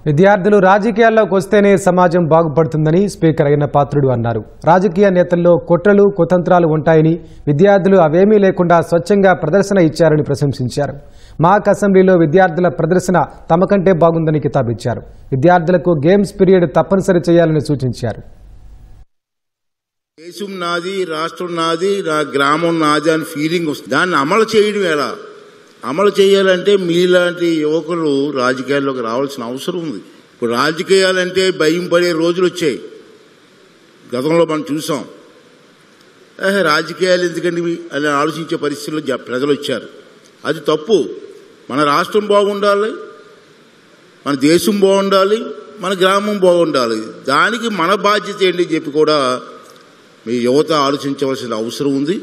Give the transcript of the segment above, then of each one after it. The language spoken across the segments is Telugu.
విద్యార్థులు రాజకీయాల్లోకి వస్తేనే సమాజం బాగుపడుతుందని స్పీకర్ అయ్యన్న పాత్రుడు అన్నారు. రాజకీయ నేతల్లో కుట్రలు కుతంత్రాలు ఉంటాయని, విద్యార్థులు అవేమీ లేకుండా స్వచ్ఛంగా ప్రదర్శన ఇచ్చారని ప్రశంసించారు. మాక్ అసెంబ్లీలో విద్యార్థుల ప్రదర్శన తమకంటే బాగుందని కితాబిచ్చారు. విద్యార్థులకు గేమ్స్ పీరియడ్ తప్పనిసరి చేయాలని సూచించారు. దేశం నాది, రాష్ట్రం నాది, నా గ్రామం నాది అని ఫీలింగ్ వస్తుంది. దాన్ని అమలు చేయడం ఎలా? అమలు చేయాలంటే మీలాంటి యువకులు రాజకీయాల్లోకి రావాల్సిన అవసరం ఉంది. ఇప్పుడు రాజకీయాలంటే భయం పడే రోజులు వచ్చాయి. గతంలో మనం చూసాం. రాజకీయాలు ఎందుకండి అని ఆలోచించే పరిస్థితుల్లో ప్రజలు వచ్చారు. అది తప్పు. మన రాష్ట్రం బాగుండాలి, మన దేశం బాగుండాలి, మన గ్రామం బాగుండాలి. దానికి మన బాధ్యత ఏంటి చెప్పి కూడా మీ యువత ఆలోచించవలసిన అవసరం ఉంది.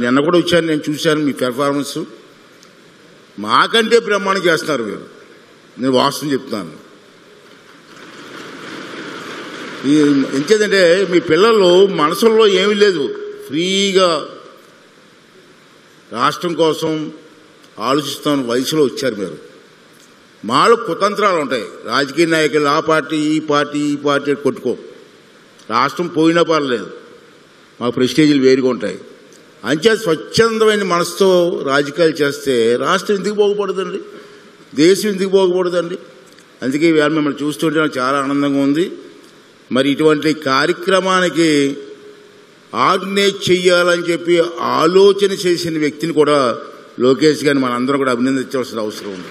నిన్న కూడా వచ్చాను, నేను చూశాను మీ పెర్ఫార్మెన్స్. మాకంటే బ్రహ్మాండం చేస్తున్నారు మీరు. నేను వాస్తవం చెప్తున్నాను. ఎంచేదంటే మీ పిల్లలు మనసుల్లో ఏమీ లేదు, ఫ్రీగా రాష్ట్రం కోసం ఆలోచిస్తున్న వయసులో వచ్చారు మీరు. మాలో కుతంత్రాలు ఉంటాయి. రాజకీయ నాయకులు ఆ పార్టీ ఈ పార్టీ కొట్టుకో. రాష్ట్రం పోయినా పర్లేదు, మాకు ప్రెస్టేజీలు వేరుగా ఉంటాయి. అంచే స్వచ్ఛందమైన మనసుతో రాజకీయాలు చేస్తే రాష్ట్రం ఎందుకు బాగుపడదండి, దేశం ఎందుకు బాగుపడదండి? అందుకే ఇవాళ మిమ్మల్ని చూస్తుంటే నాకు చాలా ఆనందంగా ఉంది. మరి ఇటువంటి కార్యక్రమానికి ఆర్గనైజ్ చెయ్యాలని చెప్పి ఆలోచన చేసిన వ్యక్తిని కూడా లోకేష్ గారిని మనందరం కూడా అభినందించవలసిన అవసరం ఉంది.